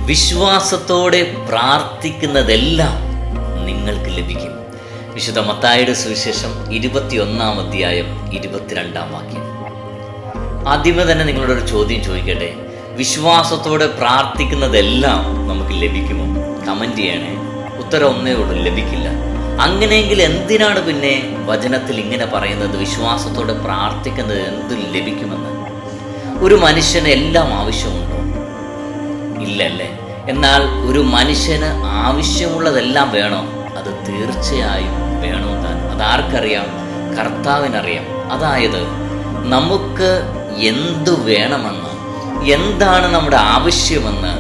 വിശ്വാസത്തോടെ പ്രാർത്ഥിക്കുന്നതെല്ലാം നിങ്ങൾക്ക് ലഭിക്കും. വിശുദ്ധ മത്തായിയുടെ സുവിശേഷം 21 അധ്യായം 22 വാക്യം. ആദ്യമേ തന്നെ നിങ്ങളോടൊരു ചോദ്യം ചോദിക്കട്ടെ. വിശ്വാസത്തോടെ പ്രാർത്ഥിക്കുന്നതെല്ലാം നമുക്ക് ലഭിക്കുമോ? കമന്റ് ചെയ്യണേ. ഉത്തരം ഒന്നേ ഉള്ളൂ, ലഭിക്കില്ല. അങ്ങനെയെങ്കിൽ എന്തിനാണ് പിന്നെ വചനത്തിൽ ഇങ്ങനെ പറയുന്നത് വിശ്വാസത്തോടെ പ്രാർത്ഥിക്കുന്നത് എന്ത് ലഭിക്കുമെന്ന്? ഒരു മനുഷ്യന് എല്ലാം ആവശ്യമുണ്ടോ? ഇല്ലല്ലേ. എന്നാൽ ഒരു മനുഷ്യന് ആവശ്യമുള്ളതെല്ലാം വേണോ? അത് തീർച്ചയായും വേണോ താൻ. അതാർക്കറിയാം? കർത്താവിനറിയാം. അതായത് നമുക്ക് എന്തു വേണമെന്ന്, എന്താണ് നമ്മുടെ ആവശ്യമെന്ന്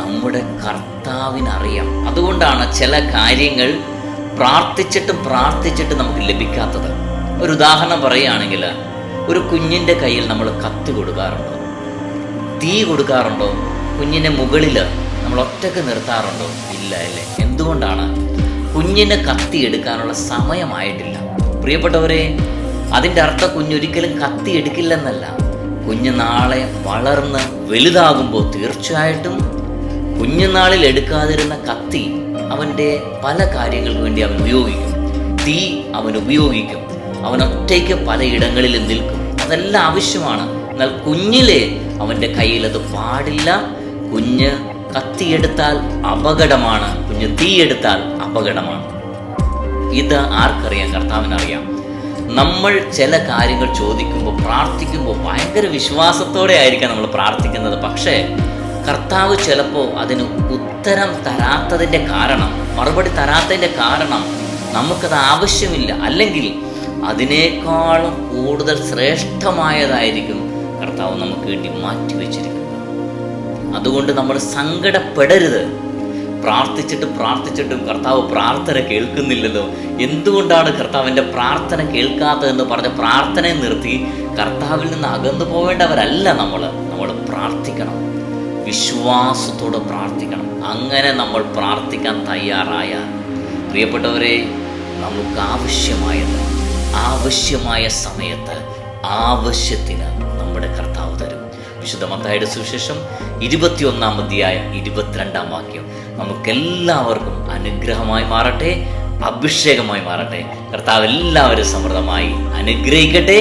നമ്മുടെ കർത്താവിനറിയാം. അതുകൊണ്ടാണ് ചില കാര്യങ്ങൾ പ്രാർത്ഥിച്ചിട്ടും നമുക്ക് ലഭിക്കാത്തത്. ഒരു ഉദാഹരണം പറയുകയാണെങ്കിൽ, ഒരു കുഞ്ഞിൻ്റെ കയ്യിൽ നമ്മൾ കത്തി കൊടുക്കാറുണ്ടോ? തീ കൊടുക്കാറുണ്ടോ? കുഞ്ഞിൻ്റെ മുകളിൽ നമ്മൾ ഒറ്റയ്ക്ക് നിർത്താറുണ്ടോ? ഇല്ല അല്ലേ. എന്തുകൊണ്ടാണ്? കുഞ്ഞിനെ കത്തി എടുക്കാനുള്ള സമയമായിട്ടില്ല. പ്രിയപ്പെട്ടവരെ, അതിൻ്റെ അർത്ഥം കുഞ്ഞൊരിക്കലും കത്തി എടുക്കില്ലെന്നല്ല. കുഞ്ഞ് നാളെ വളർന്ന് വലുതാകുമ്പോൾ തീർച്ചയായിട്ടും കുഞ്ഞുനാളിൽ എടുക്കാതിരുന്ന കത്തി അവൻ്റെ പല കാര്യങ്ങൾക്ക് വേണ്ടി അവൻ ഉപയോഗിക്കും. തീ അവൻ ഉപയോഗിക്കും. അവൻ ഒറ്റയ്ക്ക് പലയിടങ്ങളിലും നിൽക്കും. അതെല്ലാം ആവശ്യമാണ്. എന്നാൽ കുഞ്ഞിലെ അവൻ്റെ കയ്യിൽ അത് പാടില്ല. കുഞ്ഞ് കത്തിയെടുത്താൽ അപകടമാണ്, കുഞ്ഞ് തീയെടുത്താൽ അപകടമാണ്. ഇത് ആർക്കറിയാം? കർത്താവിനറിയാം. നമ്മൾ ചില കാര്യങ്ങൾ ചോദിക്കുമ്പോൾ, പ്രാർത്ഥിക്കുമ്പോൾ ഭയങ്കര വിശ്വാസത്തോടെ ആയിരിക്കാം നമ്മൾ പ്രാർത്ഥിക്കുന്നത്. പക്ഷേ കർത്താവ് ചിലപ്പോൾ അതിന് ഉത്തരം തരാത്തതിൻ്റെ കാരണം, മറുപടി തരാത്തതിൻ്റെ കാരണം നമുക്കത് ആവശ്യമില്ല, അല്ലെങ്കിൽ അതിനേക്കാളും കൂടുതൽ ശ്രേഷ്ഠമായതായിരിക്കും കർത്താവ് നമുക്ക് വേണ്ടി മാറ്റിവെച്ചിരിക്കുന്നത്. അതുകൊണ്ട് നമ്മൾ സങ്കടപ്പെടരുത്. പ്രാർത്ഥിച്ചിട്ടും കർത്താവ് പ്രാർത്ഥന കേൾക്കുന്നില്ലല്ലോ, എന്തുകൊണ്ടാണ് കർത്താവിൻ്റെ പ്രാർത്ഥന കേൾക്കാത്തതെന്ന് പറഞ്ഞ് പ്രാർത്ഥനയെ നിർത്തി കർത്താവിൽ നിന്ന് അകന്നു പോവേണ്ടവരല്ല നമ്മൾ പ്രാർത്ഥിക്കണം. വിശ്വാസത്തോടെ പ്രാർത്ഥിക്കണം. അങ്ങനെ നമ്മൾ പ്രാർത്ഥിക്കാൻ തയ്യാറായാൽ, പ്രിയപ്പെട്ടവരെ, നമുക്ക് ആവശ്യമായ സമയത്ത് ആവശ്യത്തിന് നമ്മുടെ കർത്താവ് തരും. വിശുദ്ധ മത്തായിയുടെ സുവിശേഷം 21 അധ്യായം 22 വാക്യം നമുക്കെല്ലാവർക്കും അനുഗ്രഹമായി മാറട്ടെ, അഭിഷേകമായി മാറട്ടെ. കർത്താവ് എല്ലാവരും സമൃദ്ധമായി അനുഗ്രഹിക്കട്ടെ.